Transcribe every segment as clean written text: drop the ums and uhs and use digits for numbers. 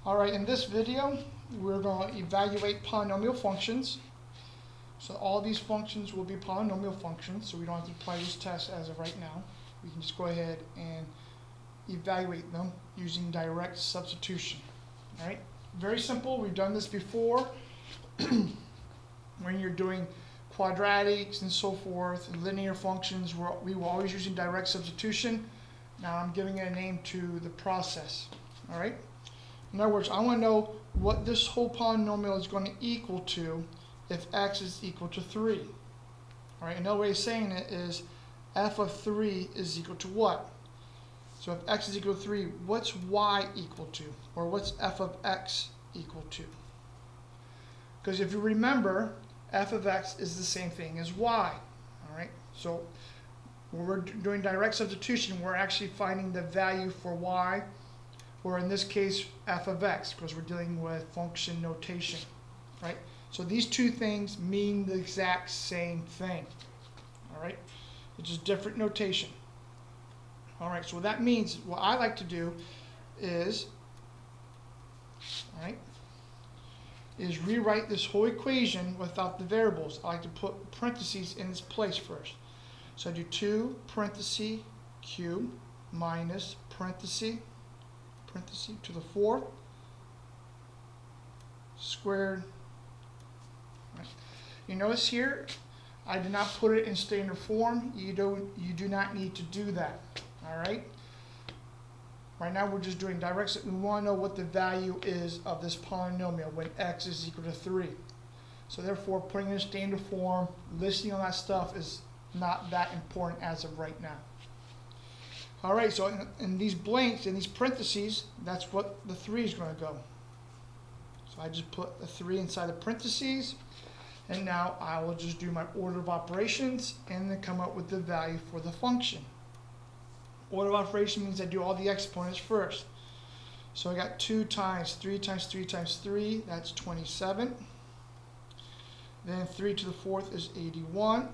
Alright, in this video, we're going to evaluate polynomial functions. So all these functions will be polynomial functions, so we don't have to apply this test as of right now. We can just go ahead and evaluate them using direct substitution. Alright, very simple. We've done this before when you're doing quadratics and so forth, and linear functions, we were always using direct substitution. Now I'm giving it a name to the process. Alright? In other words, I want to know what this whole polynomial is going to equal to if x is equal to 3. Alright, another way of saying it is f of 3 is equal to what? So if x is equal to 3, what's y equal to? Or what's f of x equal to? Because if you remember, f of x is the same thing as y. Alright, so when we're doing direct substitution, we're actually finding the value for y, or in this case, f of x, because we're dealing with function notation, right? So these two things mean the exact same thing, all right? It's just different notation. All right, so what that means, what I like to do is, all right, is rewrite this whole equation without the variables. I like to put parentheses in its place first. So I do 2 parenthesis cube minus parenthesis to the 4th squared. Right. You notice here I did not put it in standard form. You do not need to do that. All right. Right now we're just doing direct. We want to know what the value is of this polynomial when x is equal to 3. So therefore, putting in standard form, listing all that stuff is not that important as of right now. All right, so in these blanks, in these parentheses, that's what the 3 is going to go. So I just put a 3 inside the parentheses, and now I will just do my order of operations and then come up with the value for the function. Order of operation means I do all the exponents first. So I got 2 times 3 times 3 times 3, that's 27. Then 3 to the 4th is 81.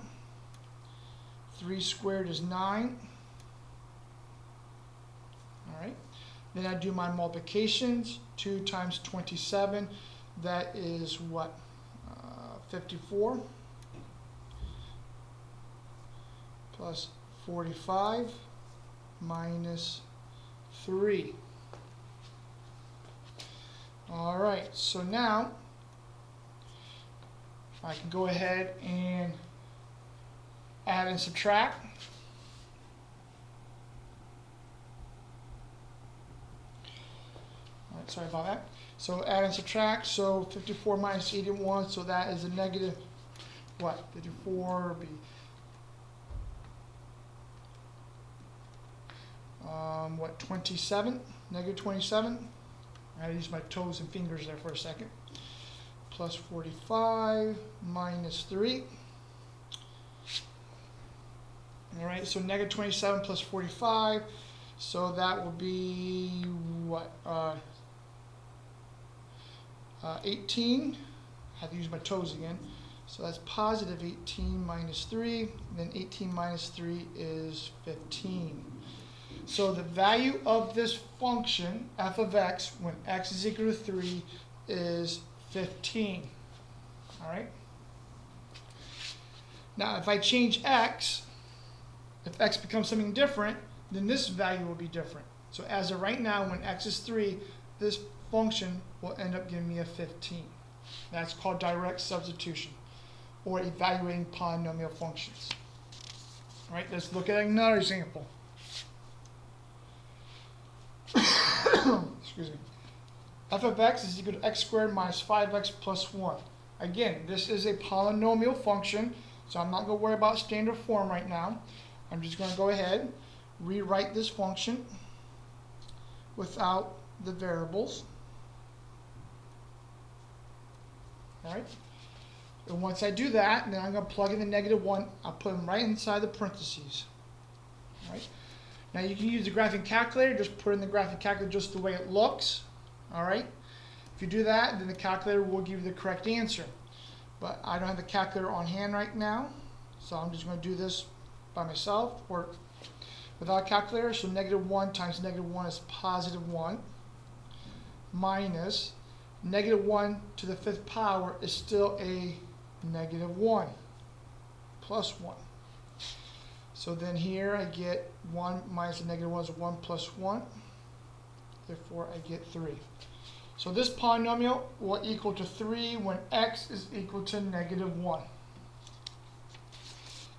3 squared is 9. Alright. Then I do my multiplications. 2 times 27, that is what? 54. Plus 45 minus 3. Alright, so now I can go ahead and add and subtract. Alright, sorry about that. So add and subtract, so 54 minus 81, so that is a negative, what? 54 would be, what, 27? Negative 27? I use my toes and fingers there for a second. Plus 45 minus 3. Alright, so negative 27 plus 45, so that will be what? 18. I have to use my toes again. So that's positive 18 minus 3, and then 18 minus 3 is 15. So the value of this function, f of x, when x is equal to 3, is 15. Alright? Now if I change x, if x becomes something different, then this value will be different. So as of right now, when x is 3, this function will end up giving me a 15. That's called direct substitution, or evaluating polynomial functions. All right, let's look at another example. Excuse me. F of x is equal to x squared minus 5x plus 1. Again, this is a polynomial function, so I'm not going to worry about standard form right now. I'm just going to go ahead, rewrite this function without the variables. All right. And once I do that, then I'm going to plug in the negative 1. I'll put them right inside the parentheses. All right. Now you can use the graphing calculator. Just put in the graphing calculator just the way it looks. All right. If you do that, then the calculator will give you the correct answer. But I don't have the calculator on hand right now, so I'm just going to do this by myself or without a calculator. So negative 1 times negative 1 is positive 1. minus negative 1 to the 5th power is still a negative 1 plus 1. So then here I get 1 minus the negative 1 is 1 plus 1. Therefore, I get 3. So this polynomial will equal to 3 when x is equal to negative 1.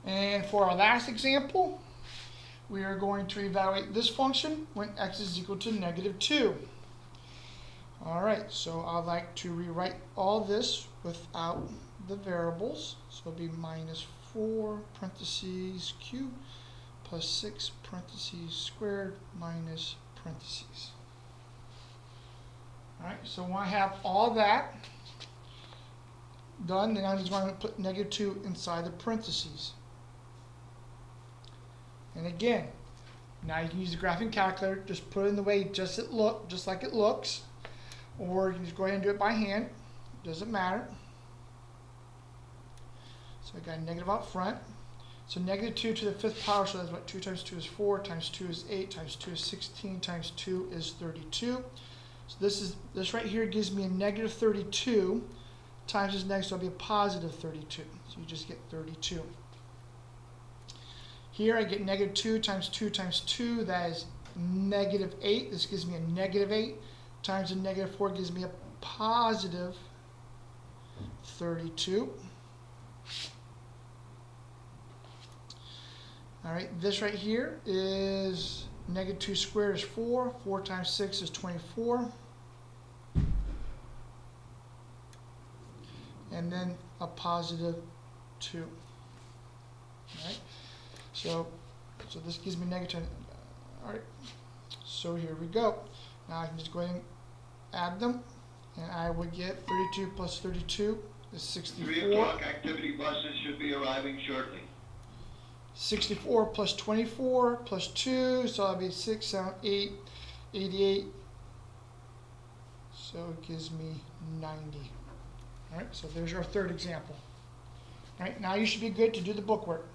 And for our last example, we are going to evaluate this function when x is equal to negative 2. Alright, so I'd like to rewrite all this without the variables. So it'll be minus 4 parentheses cubed plus 6 parentheses squared minus parentheses. Alright, so when I have all that done, then I'm just going to put negative 2 inside the parentheses. And again, now you can use the graphing calculator, just put it in the way just like it looks, or you can just go ahead and do it by hand, doesn't matter. So I got a negative out front. So negative 2 to the 5th power, so that's what 2 times 2 is 4, times 2 is 8, times 2 is 16, times 2 is 32. So this right here gives me a negative 32 times this next, so it'll be a positive 32. So you just get 32. Here I get negative 2 times 2 times 2, that is negative 8. This gives me a negative 8 times a negative 4 gives me a positive 32. Alright, this right here is negative 2 squared is 4. 4 times 6 is 24. And then a positive 2. Alright, so this gives me negative 10. Alright, so here we go. Now I can just go ahead and add them, and I would get 32 plus 32 is 64. 3 o'clock activity buses should be arriving shortly. 64 plus 24 plus 2, so that'll be 6, 7, 8, 88. So it gives me 90. All right, so there's our third example. All right, now you should be good to do the bookwork.